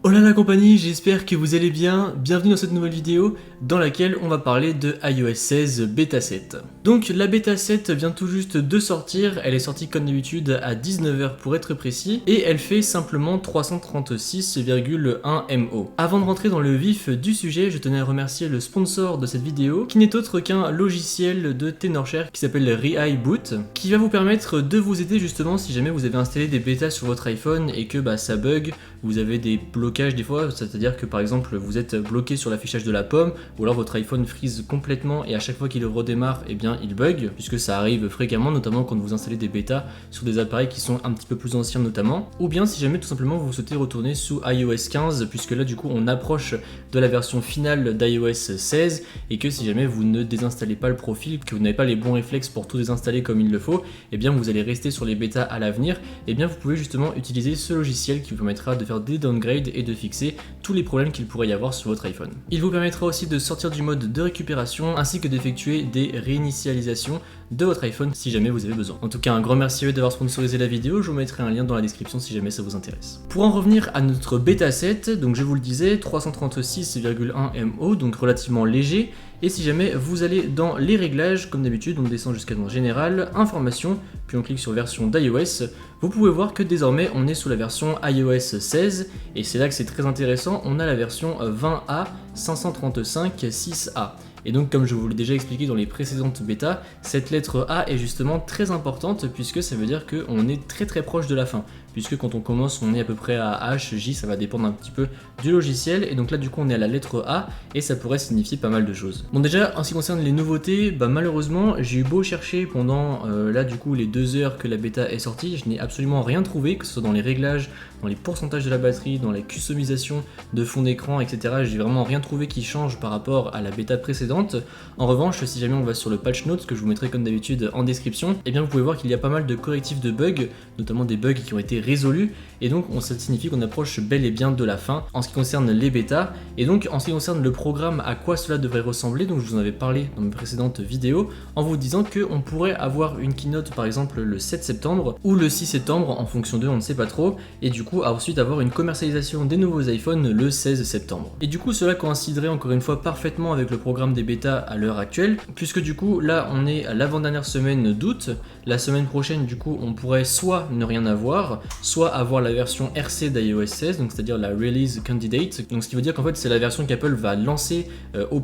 Hola la compagnie, j'espère que vous allez bien. Bienvenue dans cette nouvelle vidéo dans laquelle on va parler de iOS 16 Beta 7. Donc la Beta 7 vient tout juste de sortir, elle est sortie comme d'habitude à 19 h pour être précis, et elle fait simplement 336,1 MO. Avant de rentrer dans le vif du sujet, je tenais à remercier le sponsor de cette vidéo, qui n'est autre qu'un logiciel de Tenorshare qui s'appelle ReiBoot, qui va vous permettre de vous aider justement si jamais vous avez installé des bêtas sur votre iPhone et que ça bug, vous avez des blocages des fois, c'est-à-dire que par exemple vous êtes bloqué sur l'affichage de la pomme, ou alors votre iPhone freeze complètement et à chaque fois qu'il redémarre, eh bien il bug, puisque ça arrive fréquemment, notamment quand vous installez des bêtas sur des appareils qui sont un petit peu plus anciens notamment, ou bien si jamais tout simplement vous souhaitez retourner sous iOS 15, puisque là du coup on approche de la version finale d'iOS 16, et que si jamais vous ne désinstallez pas le profil, que vous n'avez pas les bons réflexes pour tout désinstaller comme il le faut, eh bien vous allez rester sur les bêtas à l'avenir, et bien vous pouvez justement utiliser ce logiciel qui vous permettra de faire des downgrades et de fixer tous les problèmes qu'il pourrait y avoir sur votre iPhone. Il vous permettra aussi de sortir du mode de récupération ainsi que d'effectuer des réinitialisations de votre iPhone si jamais vous avez besoin. En tout cas, un grand merci à eux d'avoir sponsorisé la vidéo, je vous mettrai un lien dans la description si jamais ça vous intéresse. Pour en revenir à notre bêta 7, donc je vous le disais, 336,1 MO, donc relativement léger, et si jamais vous allez dans les réglages, comme d'habitude, on descend jusqu'à dans Général, Information, puis on clique sur version d'iOS, vous pouvez voir que désormais on est sous la version iOS 16, et c'est là que c'est très intéressant, on a la version 20A 535.6A. Et donc comme je vous l'ai déjà expliqué dans les précédentes bêtas, cette lettre A est justement très importante puisque ça veut dire qu'on est très proche de la fin. Puisque quand on commence on est à peu près à H, J, ça va dépendre un petit peu du logiciel, et donc là du coup on est à la lettre A et ça pourrait signifier pas mal de choses. Bon déjà en ce qui concerne les nouveautés, malheureusement j'ai eu beau chercher pendant là du coup les 2 heures que la bêta est sortie, je n'ai absolument rien trouvé, que ce soit dans les réglages, dans les pourcentages de la batterie, dans les customisations de fond d'écran, etc. J'ai vraiment rien trouvé qui change par rapport à la bêta précédente. En revanche, si jamais on va sur le patch notes, que je vous mettrai comme d'habitude en description, eh bien vous pouvez voir qu'il y a pas mal de correctifs de bugs, notamment des bugs qui ont été résolus, et donc ça signifie qu'on approche bel et bien de la fin en ce qui concerne les bêtas. Et donc en ce qui concerne le programme, à quoi cela devrait ressembler, donc je vous en avais parlé dans mes précédentes vidéos, en vous disant qu'on pourrait avoir une keynote par exemple le 7 septembre ou le 6 septembre en fonction d'eux, on ne sait pas trop, et du coup ensuite avoir une commercialisation des nouveaux iPhones le 16 septembre. Et du coup cela coïnciderait encore une fois parfaitement avec le programme des bêtas à l'heure actuelle, puisque du coup là on est à l'avant-dernière semaine d'août. La semaine prochaine du coup on pourrait soit ne rien avoir, soit avoir la version RC d'iOS 16, donc c'est-à-dire la Release Candidate, donc ce qui veut dire qu'en fait c'est la version qu'Apple va lancer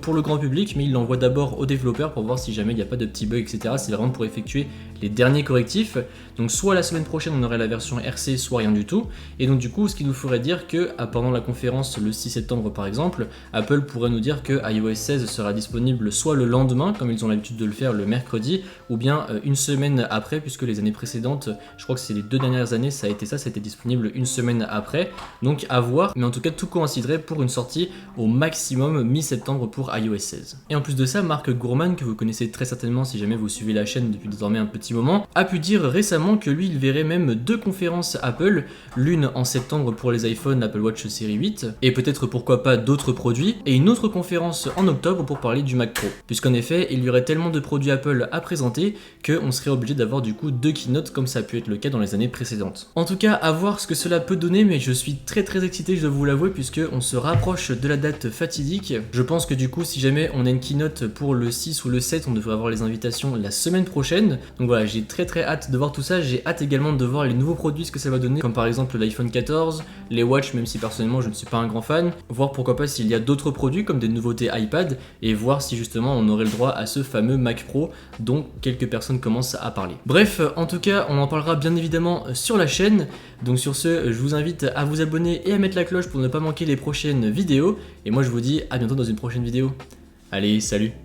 pour le grand public, mais il l'envoie d'abord aux développeurs pour voir si jamais il n'y a pas de petits bugs, etc. C'est vraiment pour effectuer les derniers correctifs. Donc soit la semaine prochaine on aurait la version RC, soit rien du tout, et donc du coup ce qui nous ferait dire que pendant la conférence le 6 septembre par exemple, Apple pourrait nous dire que iOS 16 sera disponible soit le lendemain comme ils ont l'habitude de le faire le mercredi, ou bien une semaine après, puisque les années précédentes, je crois que c'est les 2 dernières années, ça a été disponible une semaine après, donc à voir, mais en tout cas tout coïnciderait pour une sortie au maximum mi-septembre pour iOS 16. Et en plus de ça, Mark Gurman, que vous connaissez très certainement si jamais vous suivez la chaîne depuis désormais un petit moment, a pu dire récemment que lui il verrait même 2 conférences Apple, l'une en septembre pour les iPhones, Apple Watch série 8, et peut-être pourquoi pas d'autres produits, et une autre conférence en octobre pour parler du Mac Pro, puisqu'en effet il y aurait tellement de produits Apple à présenter qu'on serait obligé d'avoir du coup 2 keynotes comme ça a pu être le cas dans les années précédentes. En tout cas, à voir ce que cela peut donner, mais je suis très excité, je dois vous l'avouer, puisque on se rapproche de la date fatidique. Je pense que du coup si jamais on a une keynote pour le 6 ou le 7, on devrait avoir les invitations la semaine prochaine. Donc voilà, j'ai très hâte de voir tout ça. J'ai hâte également de voir les nouveaux produits, ce que ça va donner, comme par exemple l'iPhone 14, les Watch, même si personnellement je ne suis pas un grand fan, voir pourquoi pas s'il y a d'autres produits comme des nouveautés iPad, et voir si justement on aurait le droit à ce fameux Mac Pro dont quelques personnes commencent à parler. Bref, en tout cas on en parlera bien évidemment sur la chaîne. Donc sur ce, je vous invite à vous abonner et à mettre la cloche pour ne pas manquer les prochaines vidéos, et moi je vous dis à bientôt dans une prochaine vidéo. Allez, salut!